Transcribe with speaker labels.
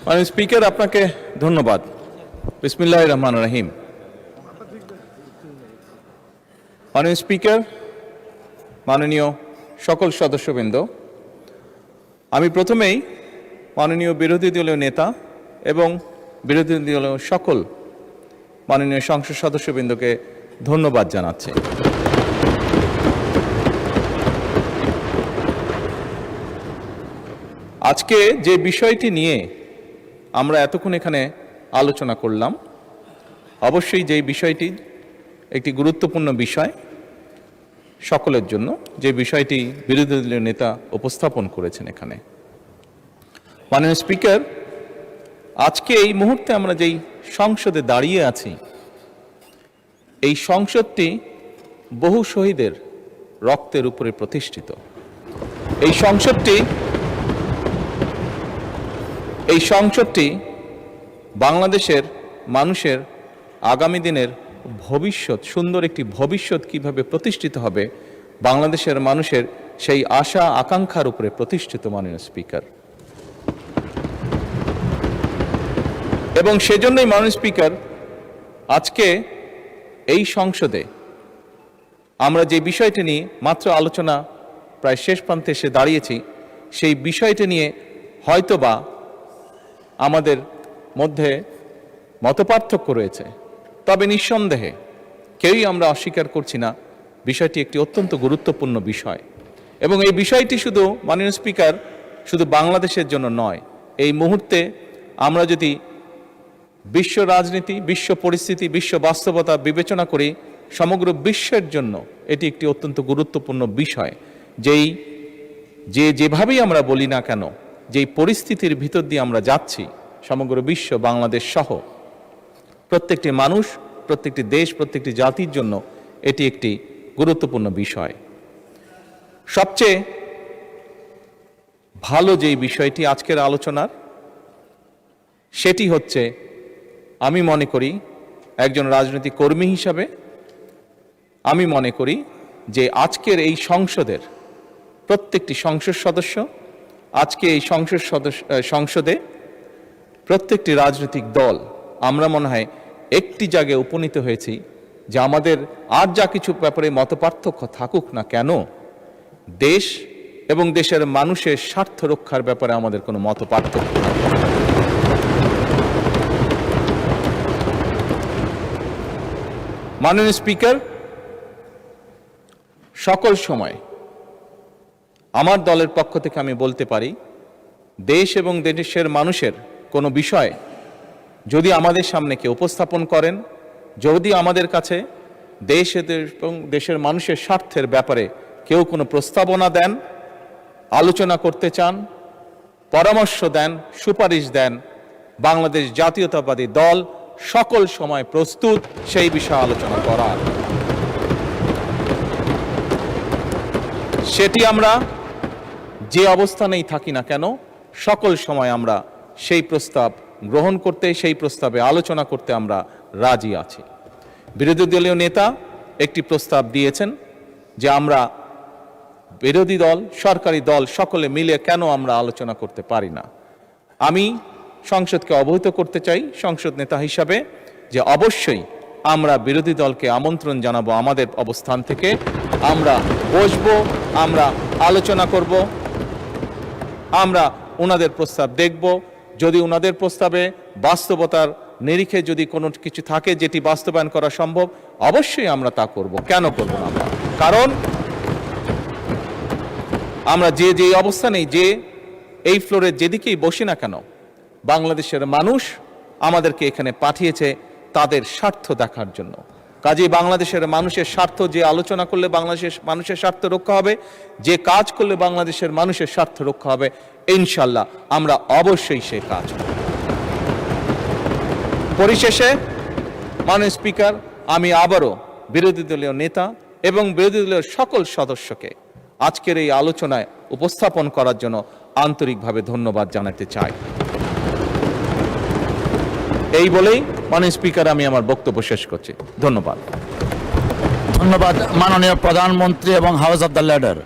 Speaker 1: মাননীয় স্পিকার, আপনাকে ধন্যবাদ। বিসমিল্লাহির রহমানির রহিম। মাননীয় স্পিকার, মাননীয় সকল সদস্যবৃন্দ, আমি প্রথমেই মাননীয় বিরোধী দলীয় নেতা এবং বিরোধী দলীয় সকল মাননীয় সংসদ সদস্যবৃন্দকে ধন্যবাদ জানাচ্ছি। আজকে যে বিষয়টি নিয়ে আমরা এতক্ষণ এখানে আলোচনা করলাম, অবশ্যই যেই বিষয়টি একটি গুরুত্বপূর্ণ বিষয় সকলের জন্য, যে বিষয়টি বিরোধী দলীয় নেতা উপস্থাপন করেছেন এখানে। মাননীয় স্পিকার, আজকে এই মুহূর্তে আমরা যেই সংসদে দাঁড়িয়ে আছি, এই সংসদটি বহু শহীদের রক্তের উপরে প্রতিষ্ঠিত। এই সংসদটি বাংলাদেশের মানুষের আগামী দিনের ভবিষ্যৎ, সুন্দর একটি ভবিষ্যৎ কিভাবে প্রতিষ্ঠিত হবে, বাংলাদেশের মানুষের সেই আশা আকাঙ্ক্ষার উপরে প্রতিষ্ঠিত। মাননীয় স্পিকার, এবং সেজন্যই মাননীয় স্পিকার, আজকে এই সংসদে আমরা যে বিষয়টি নিয়ে মাত্র আলোচনা প্রায় শেষ প্রান্তে এসে দাঁড়িয়েছি, সেই বিষয়টি নিয়ে হয়তোবা আমাদের মধ্যে মতপার্থক্য রয়েছে, তবে নিঃসন্দেহে কেউই আমরা অস্বীকার করছি না বিষয়টি একটি অত্যন্ত গুরুত্বপূর্ণ বিষয়। এবং এই বিষয়টি শুধু মাননীয় স্পিকার শুধু বাংলাদেশের জন্য নয়, এই মুহূর্তে আমরা যদি বিশ্ব রাজনীতি, বিশ্ব পরিস্থিতি, বিশ্ব বাস্তবতা বিবেচনা করি, সমগ্র বিশ্বের জন্য এটি একটি অত্যন্ত গুরুত্বপূর্ণ বিষয়। যেভাবেই আমরা বলি না কেন, যেই পরিস্থিতির ভিতর দিয়ে আমরা যাচ্ছি, সমগ্র বিশ্ব, বাংলাদেশ সহ প্রত্যেকটি মানুষ, প্রত্যেকটি দেশ, প্রত্যেকটি জাতির জন্য এটি একটি গুরুত্বপূর্ণ বিষয়। সবচেয়ে ভালো যেই বিষয়টি আজকের আলোচনার, সেটি হচ্ছে, আমি মনে করি একজন রাজনৈতিক কর্মী হিসাবে আমি মনে করি যে আজকের এই সংসদের প্রত্যেকটি সংসদ সদস্য, আজকে এই সংসদে প্রত্যেকটি রাজনৈতিক দল, আমরা মনে হয় একটি জায়গায় উপনীত হয়েছি যে আমাদের আর যা কিছু ব্যাপারে মতপার্থক্য থাকুক না কেন, দেশ এবং দেশের মানুষের স্বার্থ রক্ষার ব্যাপারে আমাদের কোনো মতপার্থক্য নেই। মাননীয় স্পিকার, সকল সময় আমার দলের পক্ষ থেকে আমি বলতে পারি, দেশ এবং দেশের মানুষের কোনো বিষয় যদি আমাদের সামনে কেউ উপস্থাপন করেন, যদি আমাদের কাছে দেশ এবং দেশের মানুষের স্বার্থের ব্যাপারে কেউ কোনো প্রস্তাবনা দেন, আলোচনা করতে চান, পরামর্শ দেন, সুপারিশ দেন, বাংলাদেশ জাতীয়তাবাদী দল সকল সময় প্রস্তুত সেই বিষয়ে আলোচনা করার। সেটি আমরা যে অবস্থানেই থাকি না কেন, সকল সময় আমরা সেই প্রস্তাব গ্রহণ করতে, সেই প্রস্তাবে আলোচনা করতে আমরা রাজি আছি। বিরোধী দলীয় নেতা একটি প্রস্তাব দিয়েছেন যে আমরা বিরোধী দল, সরকারি দল সকলে মিলে কেন আমরা আলোচনা করতে পারি না। আমি সংসদকে অবহিত করতে চাই সংসদ নেতা হিসাবে যে অবশ্যই আমরা বিরোধী দলকে আমন্ত্রণ জানাবো, আমাদের অবস্থান থেকে আমরা বসবো, আমরা আলোচনা করব, আমরা ওনাদের প্রস্তাব দেখব। যদি ওনাদের প্রস্তাবে বাস্তবতার নিরিখে যদি কোনো কিছু থাকে যেটি বাস্তবায়ন করা সম্ভব, অবশ্যই আমরা তা করব। কেন করব না? কারণ আমরা যে অবস্থানেই, যে এই ফ্লোরের যেদিকেই বসি না কেন, বাংলাদেশের মানুষ আমাদেরকে এখানে পাঠিয়েছে তাদের স্বার্থ দেখার জন্য। কাজেই বাংলাদেশের মানুষের স্বার্থ, যে আলোচনা করলে বাংলাদেশের মানুষের স্বার্থ রক্ষা হবে, যে কাজ করলে বাংলাদেশের মানুষের স্বার্থ রক্ষা হবে, ইনশাল্লাহ আমরা অবশ্যই সেই কাজ করব। পরিশেষে মাননীয় স্পিকার, আমি আবারও বিরোধী দলীয় নেতা এবং বিরোধী দলীয় সকল সদস্যকে আজকের এই আলোচনায় উপস্থাপন করার জন্য আন্তরিকভাবে ধন্যবাদ জানাতে চাই। এই বলেই মাননীয় স্পিকার, আমি আমার বক্তব্য শেষ করছি। ধন্যবাদ।
Speaker 2: ধন্যবাদ মাননীয় প্রধানমন্ত্রী এবং হাউস অব দ্য লিডার।